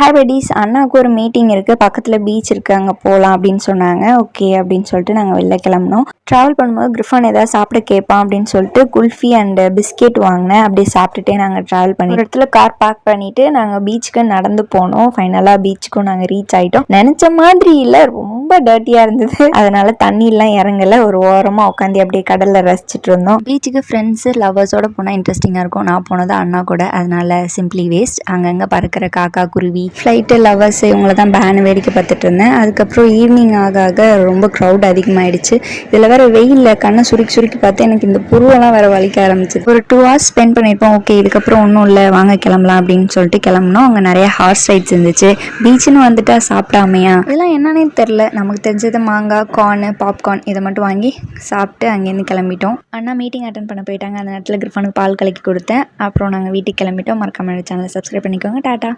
Hi பெடிஸ், அண்ணாவுக்கு ஒரு meeting இருக்குது, பக்கத்தில் பீச் இருக்குது, அங்கே போகலாம் அப்படின்னு சொன்னாங்க. ஓகே அப்படின்னு சொல்லிட்டு நாங்கள் வெளில கிளம்பினோம். ட்ராவல் பண்ணும்போது கிரிஃபான் ஏதாவது சாப்பிட கேட்பான் அப்படின்னு சொல்லிட்டு குல்ஃபி அண்டு பிஸ்கெட் வாங்கினேன். அப்படியே சாப்பிட்டுட்டே நாங்கள் ட்ராவல் பண்ணி ஒரு இடத்துல கார் பார்க் பண்ணிவிட்டு நாங்கள் பீச்சுக்கு நடந்து போனோம். ஃபைனலாக பீச்சுக்கும் நாங்கள் ரீச் ஆகிட்டோம். நினச்ச மாதிரி இல்லை, ரொம்ப டர்ட்டியாக இருந்தது. அதனால தண்ணியெலாம் இறங்கலை. ஒரு ஓரமாக உட்காந்து அப்படியே கடலில் ரசிச்சுட்டு இருந்தோம். பீச்சுக்கு ஃப்ரெண்ட்ஸு லவ்வர்ஸோடு போனால் இன்ட்ரெஸ்டிங்காக இருக்கும். நான் போனது அண்ணா கூட, அதனால சிம்பிளி வேஸ்ட். அங்கங்கே பறக்கிற காக்கா, குருவி, ஃப்ளைட்டு, லவர்ஸ் இவங்கள தான் பேனு வேடிக்கை பார்த்துட்டு இருந்தேன். அதுக்கப்புறம் ஈவினிங் ஆக ஆக ரொம்ப க்ரௌட் அதிகமாகிடுச்சு. இதில் வேறு வெயிலில் கண்ணை சுருக்கி பார்த்து எனக்கு இந்த புருவெல்லாம் வேறு வலிக்க ஆரம்பிச்சிது. ஒரு 2 hours ஸ்பெண்ட் பண்ணியிருப்போம். ஓகே, இதுக்கப்புறம் ஒன்றும் இல்லை, வாங்க கிளம்பலாம் அப்படின்னு சொல்லிட்டு கிளம்புனோம். அங்கே நிறைய ஹார்ஸ் ரைட்ஸ் இருந்துச்சு. பீச்சுன்னு வந்துட்டா சாப்பிட்டாமையா இதெல்லாம் என்னன்னே தெரில. நமக்கு தெரிஞ்சது மாங்காய், கார்னு, பாப்கார்ன் இதை மட்டும் வாங்கி சாப்பிட்டு அங்கேருந்து கிளம்பிட்டோம். அண்ணா மீட்டிங் அட்டன் பண்ண போயிட்டாங்க. அந்த நேரத்தில் கிரிஃபானுக்கு பால் கலக்கி கொடுத்தேன். அப்புறம் நாங்கள் வீட்டுக்கு கிளம்பிட்டோம். மறக்காம சேனலை சப்ஸ்கிரைப் பண்ணிக்கோங்க. டாட்டா.